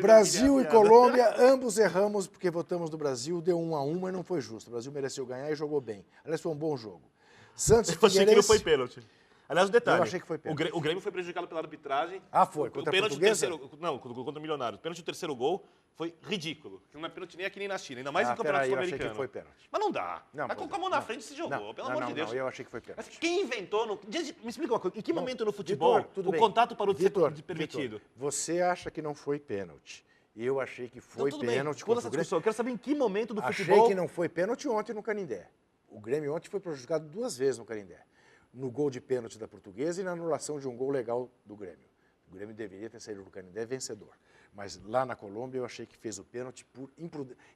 Brasil e Colômbia, ambos erramos porque votamos no Brasil, deu 1-1, mas não foi justo. O Brasil mereceu ganhar e jogou bem. Aliás, foi um bom jogo. Santos e Figueirense... Eu achei que não foi pênalti. Aliás, o detalhe. Eu achei que foi pênalti. O Grêmio foi prejudicado pela arbitragem. Foi? Contra a Portuguesa? Contra o Milionários. O pênalti do terceiro gol foi ridículo. Não é pênalti nem aqui nem na China, ainda mais em campeonato sul-americano. Eu achei que foi pênalti. Mas não dá. Com a mão na frente se jogou, pelo amor de Deus. Não, eu achei que foi pênalti. Mas quem inventou... Me explica uma coisa. Em que momento no futebol o contato parou de ser permitido? Você acha que não foi pênalti. Eu achei que foi pênalti. Toda essa discussão. Eu quero saber em que momento do futebol... Achei que não foi pênalti ontem no Canindé. O Grêmio ontem foi prejudicado 2 vezes no Canindé. No gol de pênalti da Portuguesa e na anulação de um gol legal do Grêmio. O Grêmio deveria ter saído do Canindé vencedor. Mas lá na Colômbia eu achei que fez o pênalti por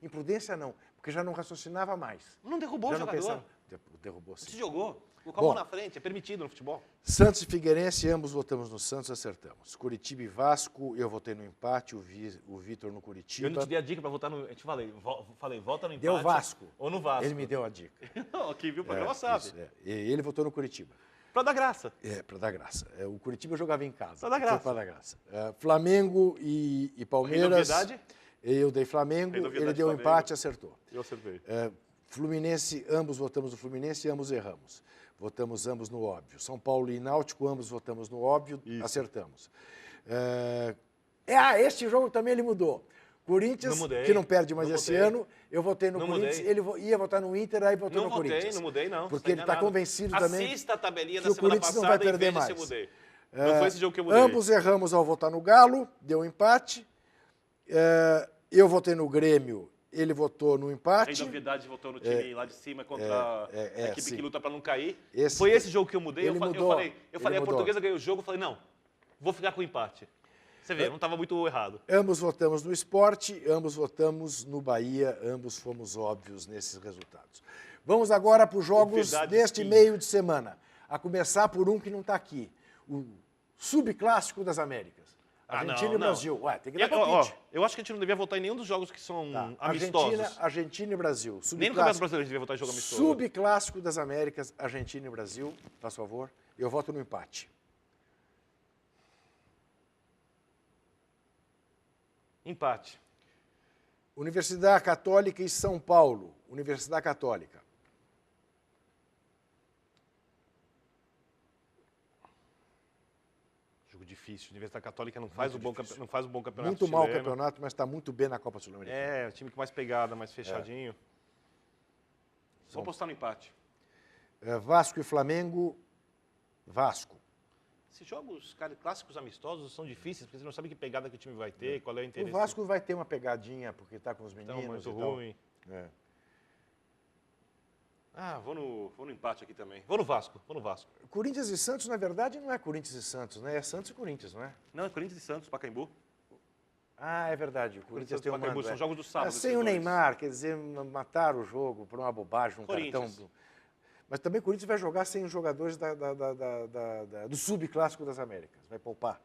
imprudência não, porque já não raciocinava mais. Não derrubou Já o não jogador. pensava. Derrubou sim. Se jogou. Colocou a Bom. mão na frente, é permitido no futebol. Santos e Figueirense, ambos votamos no Santos, acertamos. Curitiba e Vasco, eu votei no empate, o Vitor no Curitiba. Eu não te dei a dica para votar no... Eu te falei, volta no empate. Deu Vasco. Ou no Vasco. Ele me deu a dica. Quem viu o programa sabe. Isso, E ele votou no Curitiba. Para dar graça. Para dar graça. O Curitiba jogava em casa. Pra dar graça. Foi para dar graça. Flamengo e Palmeiras. Novidade? Eu dei Flamengo, Novidade ele deu Flamengo. empate, acertou. Eu acertei. Fluminense, ambos votamos no Fluminense e ambos erramos. Votamos ambos no óbvio. São Paulo e Náutico, ambos votamos no óbvio, acertamos. Este jogo também ele mudou. Corinthians, Não mudei, que não perde mais não esse mudei. ano, eu votei no Não Corinthians, mudei. ele ia votar no Inter, aí votou no Corinthians. Não mudei, não. Porque ele está convencido também Assista a tabelinha que da o semana Corinthians não passada vai perder e veja se mais. eu mudei. Não foi esse jogo que eu mudei. Ambos erramos ao votar no Galo, deu empate. Eu votei no Grêmio, ele votou no A empate. novidade votou no time lá de cima contra a equipe sim. que luta para não cair. Esse- Foi esse jogo que eu mudei. ele Eu mudou, falei, ele a mudou. Portuguesa ganhou o jogo. Eu falei, não, vou ficar com o empate. Você vê, não estava muito errado. Ambos votamos no Sport, ambos votamos no Bahia, ambos fomos óbvios nesses resultados. Vamos agora para os jogos Verdade, deste sim. meio de semana. A começar por um que não está aqui. O subclássico das Américas. Argentina e Brasil. Ué, tem que dar palpite. Eu acho que a gente não devia votar em nenhum dos jogos que são Tá. amistosos. Argentina e Brasil. Nem no Subclássico. Campeonato Brasileiro a gente devia votar em jogo amistoso. Subclássico das Américas, Argentina e Brasil. Faz favor. Eu voto no empate. Empate. Universidade Católica e São Paulo. Universidade Católica. Jogo difícil. A Universidade Católica não faz, difícil. não faz um bom campeonato Muito mal o chileno. campeonato, mas está muito bem na Copa Sul-Americana. É, o time com mais pegada, mais fechadinho. Vou apostar no empate. Vasco e Flamengo. Vasco. Esses jogos clássicos amistosos são difíceis, porque você não sabe que pegada que o time vai ter, qual é o O interesse. Vasco vai ter uma pegadinha, porque está com os Então, meninos muito e tal. ruim. É. Vou no empate aqui também. Vou no Vasco. Corinthians e Santos, na verdade, não é Corinthians e Santos, né? É Santos e Corinthians, não é? Não, é Corinthians e Santos, Pacaembu. Ah, é verdade. O Corinthians tem um Pacaembu, mando. são jogos do sábado, Sem esses o dois. Neymar, quer dizer, mataram o jogo por uma bobagem, um cartão. Corinthians. Mas também o Corinthians vai jogar sem os jogadores do subclássico das Américas. Vai poupar.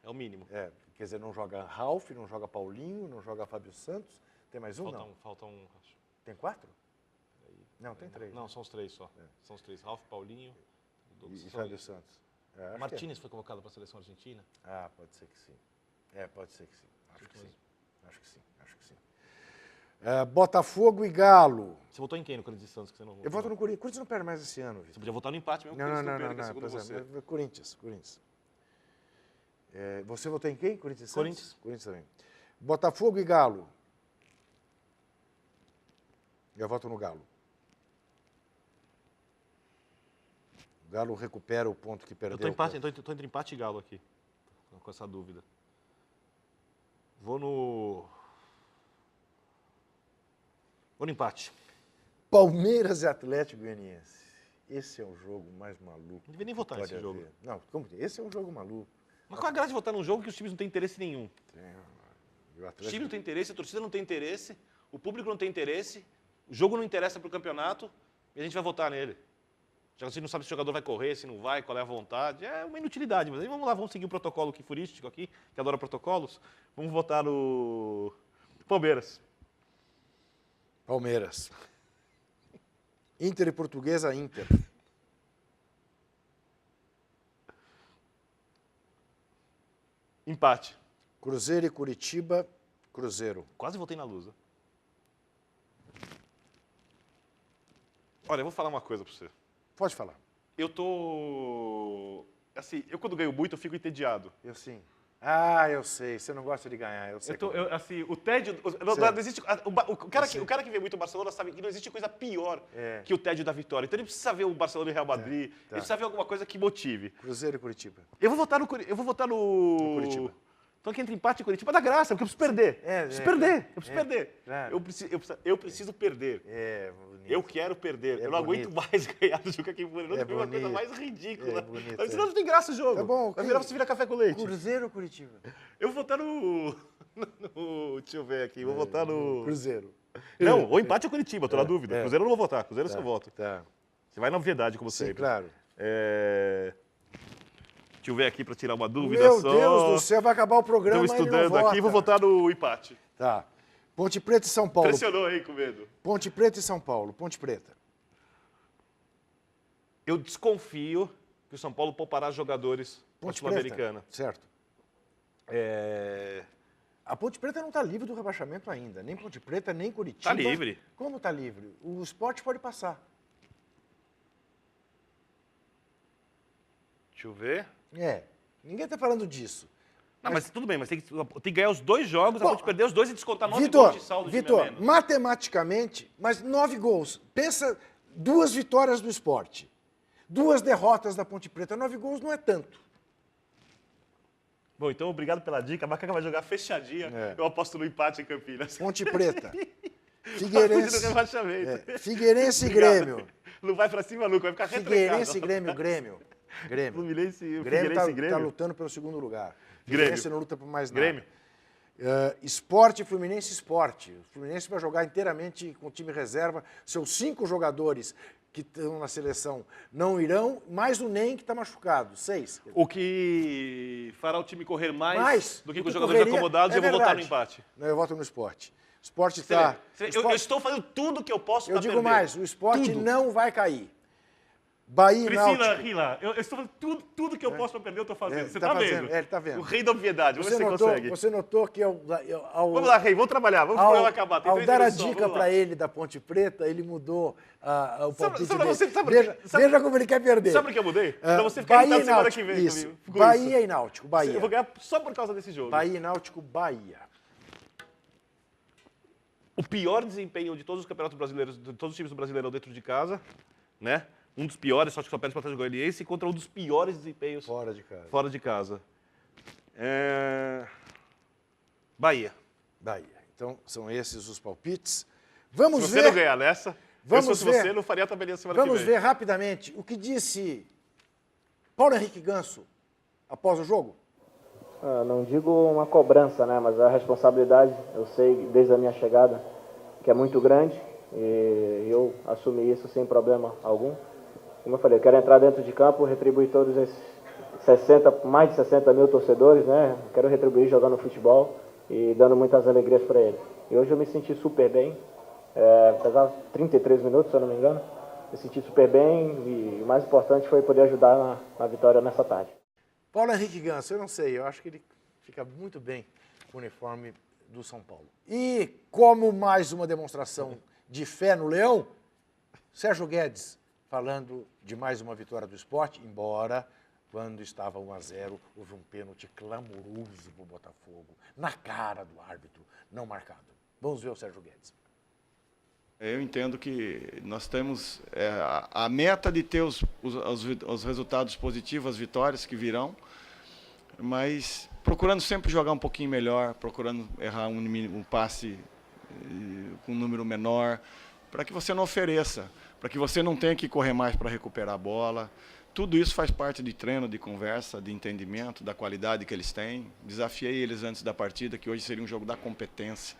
É o mínimo. Quer dizer, não joga Ralf, não joga Paulinho, não joga Fábio Santos. Tem mais um? Não. Falta um. Acho. Tem 4? Não, tem 3. Não, são os três só. São os três. Ralf, Paulinho E Fábio Santos. Acho que Martínez foi convocado para a seleção argentina. pode ser que sim. Pode ser que sim. Acho que sim. Acho que sim. Botafogo e Galo. Você votou em quem no Corinthians e Santos? Que você não Eu voto no Corinthians. O Corinthians não perde mais esse ano, Você Vitor. podia votar no empate mesmo. Não. Segundo você. Corinthians. Você votou em quem? Corinthians e Santos? Corinthians. Corinthians também. Botafogo e Galo. Eu voto no Galo. O Galo recupera o ponto que Eu perdeu. tô entre empate e Galo aqui. Tô com essa dúvida. Vou no empate. Palmeiras e Atlético Goianiense. Esse é o jogo mais maluco. Não devia nem que votar pode nesse jogo. haver. Não, esse é um jogo maluco. Mas qual a graça de votar num jogo que os times não têm interesse nenhum? E o Os Atlético- times não têm interesse, a torcida não tem interesse, o público não tem interesse, o jogo não interessa para o campeonato e a gente vai votar nele. Já que a gente não sabe se o jogador vai correr, se não vai, qual é a vontade. É uma inutilidade. Mas aí vamos lá, vamos seguir o protocolo furístico aqui, que adora protocolos. Vamos votar no Palmeiras. Palmeiras. Inter e Portuguesa, Inter. Empate. Cruzeiro e Curitiba, Cruzeiro. Quase votei na Lusa. Olha, eu vou falar uma coisa para você. Pode falar. Eu tô... Assim, eu quando ganho muito, eu fico entediado. Eu sim. Eu sei. Você não gosta de ganhar, eu sei. Assim, o tédio... Não existe, o cara que vê muito o Barcelona sabe que não existe coisa pior que o tédio da vitória. Então ele precisa ver o Barcelona e o Real Madrid, ele precisa ver alguma coisa que motive. Cruzeiro e Curitiba. Eu vou votar no Curitiba. Então que entre empate e Curitiba dá graça, porque eu preciso perder. Eu preciso perder. Claro. Eu preciso perder. É bonito. Eu quero perder. É eu não bonito. aguento mais ganhar do Juca Kfouri. Não É tem uma coisa bonito. mais ridícula. É bonito, Mas senão não tem graça o jogo. Tá bom, Vai virar, você vira café com leite. Cruzeiro ou Curitiba? Eu vou votar deixa eu ver aqui, vou votar no... Cruzeiro. Não, ou empate ou Curitiba, tô na dúvida. é. Cruzeiro eu não vou votar, Cruzeiro eu só voto. Tá. Você vai na obviedade, como Sim, sempre. claro. Deixa eu ver aqui para tirar uma dúvida Meu só. Deus do céu, vai acabar o programa. Estou e ele não estudando aqui, vota. vou votar no empate. Tá. Ponte Preta e São Paulo. Pressionou aí com medo. Ponte Preta e São Paulo. Ponte Preta. Eu desconfio que o São Paulo poupará jogadores da Ponte Sul-Americana. Preta. Certo. A Ponte Preta não está livre do rebaixamento ainda. Nem Ponte Preta, nem Curitiba. Tá livre. Como está livre? O Sport pode passar. Deixa eu ver. Ninguém está falando disso. Não, mas tudo bem, mas tem que ganhar os 2 jogos, Bom, a Ponte perder os 2 e descontar 9 Vitor, gols de saldo de Vitor, menos. matematicamente, mas 9 gols. Pensa, 2 vitórias do Sport. 2 derrotas da Ponte Preta. 9 gols não é tanto. Bom, então obrigado pela dica. A Macaca vai jogar fechadinha. Eu aposto no empate em Campinas. Ponte Preta. Figueirense. Figueirense. Figueirense e Grêmio. Não vai pra cima nunca, vai ficar Figueirense e retrancado. Grêmio. Grêmio. Fluminense e Grêmio Figueirense e está Grêmio. lutando pelo segundo lugar. Grêmio. Fluminense não luta por mais nada. Grêmio. Sport, Fluminense Sport. O Fluminense vai jogar inteiramente com o time reserva. Seus 5 jogadores que estão na seleção não irão, mais o NEM que está machucado. 6. O que fará o time correr mais do que com os jogadores correria, acomodados, eu vou votar no verdade. empate. Não, eu voto no Sport. O Sport está... Eu estou fazendo tudo que eu posso Eu para digo perder. mais, o Sport Tudo. não vai cair. Bahia e Priscila, Náutico. Rila, eu estou fazendo tudo que eu posso para perder, eu estou fazendo. Você tá está fazendo, vendo? ele tá vendo. O rei da obviedade, vamos ver se você consegue. Você notou que ao Vamos lá, rei, vamos trabalhar, vamos pro programa acabar. Tem ao 3 dar a minutos só, dica vamos lá. para ele da Ponte Preta, ele mudou o palpite pra dele. você, sabe- Veja como ele quer perder. Sabe por que eu mudei? Para você ficar Bahia irritado e semana Náutico. que vem Isso. comigo. Com Bahia isso. e Náutico. Bahia. Eu vou ganhar só por causa desse jogo. Bahia e Náutico, Bahia. O pior desempenho de todos os campeonatos brasileiros, de todos os times do Brasileirão dentro de casa, né? Um dos piores, só que só perde para o Atlético Goianiense, contra um dos piores desempenhos Fora de casa. fora de casa. Bahia. Bahia. Então, são esses os palpites. Vamos Se você ver. não ganhar nessa, Vamos se fosse ver. você, não faria a tabelinha semana Vamos que vem. ver rapidamente o que disse Paulo Henrique Ganso após o jogo. Não digo uma cobrança, né, mas a responsabilidade, eu sei desde a minha chegada que é muito grande e eu assumi isso sem problema algum. Como eu falei, eu quero entrar dentro de campo, retribuir todos esses mais de 60 mil torcedores, né? Quero retribuir jogando futebol e dando muitas alegrias para eles. E hoje eu me senti super bem, apesar de 33 minutos, se eu não me engano, me senti super bem e o mais importante foi poder ajudar na vitória nessa tarde. Paulo Henrique Ganso, eu não sei, eu acho que ele fica muito bem com o uniforme do São Paulo. E como mais uma demonstração de fé no Leão, Sérgio Guedes falando de mais uma vitória do Sport, embora quando estava 1-0 houve um pênalti clamoroso para o Botafogo, na cara do árbitro, não marcado. Vamos ver o Sérgio Guedes. Eu entendo que nós temos a meta de ter os resultados positivos, as vitórias que virão, mas procurando sempre jogar um pouquinho melhor, procurando errar um passe com um número menor, para que você não ofereça, para que você não tenha que correr mais para recuperar a bola. Tudo isso faz parte de treino, de conversa, de entendimento, da qualidade que eles têm. Desafiei eles antes da partida, que hoje seria um jogo da competência.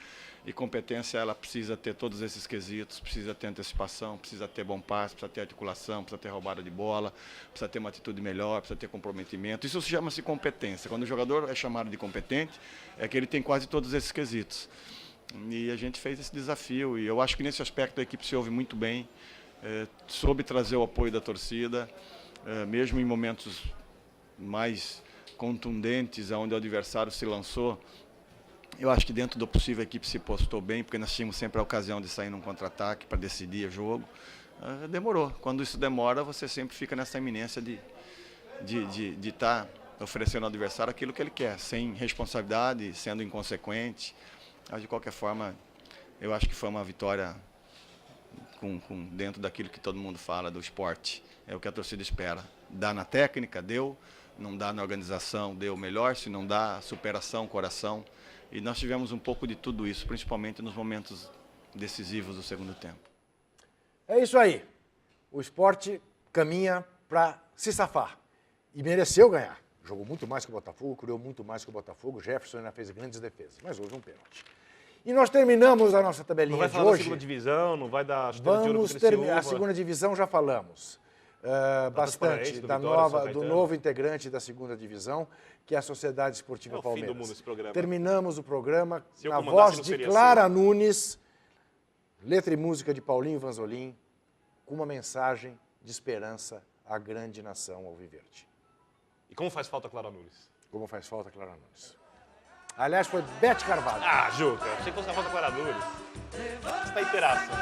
E competência, ela precisa ter todos esses quesitos, precisa ter antecipação, precisa ter bom passe, precisa ter articulação, precisa ter roubada de bola, precisa ter uma atitude melhor, precisa ter comprometimento. Isso chama-se competência. Quando o jogador é chamado de competente, é que ele tem quase todos esses quesitos. E a gente fez esse desafio, e eu acho que nesse aspecto a equipe se ouve muito bem, soube trazer o apoio da torcida, mesmo em momentos mais contundentes, onde o adversário se lançou. Eu acho que dentro do possível a equipe se postou bem, porque nós tínhamos sempre a ocasião de sair num contra-ataque para decidir o jogo. Demorou. Quando isso demora, você sempre fica nessa iminência de estar oferecendo ao adversário aquilo que ele quer, sem responsabilidade, sendo inconsequente. Mas, de qualquer forma, eu acho que foi uma vitória dentro daquilo que todo mundo fala do esporte. É o que a torcida espera. Dá na técnica, deu. não dá na organização, dê o melhor, se não dá, superação, coração. E nós tivemos um pouco de tudo isso, principalmente nos momentos decisivos do segundo tempo. É isso aí. O Sport caminha para se safar. E mereceu ganhar. Jogou muito mais que o Botafogo, criou muito mais que o Botafogo. Jefferson ainda fez grandes defesas, mas houve um pênalti. E nós terminamos a nossa tabelinha Não vai de falar da hoje. segunda divisão, não vai dar chuteira de ouro Vamos pro terminar. Criciúma. A segunda divisão já falamos. Bastante Transparente, do da Vitória, São do Caetano. novo integrante da segunda divisão, que é a Sociedade Esportiva É o fim do Palmeiras. mundo esse programa. Terminamos o programa Se eu na comandasse, voz não de seria Clara Nunes, letra e música de Paulinho Vanzolin, com uma mensagem de esperança à grande nação alviverde. E como faz falta a Clara Nunes? Como faz falta Clara Nunes. Aliás, foi Bete Carvalho. Ah, Juca, achei que fosse a falta a Clara Nunes. Você tá inteiraça.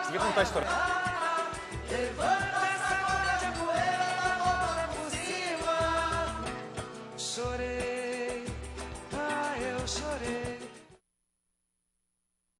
Você quer contar a história?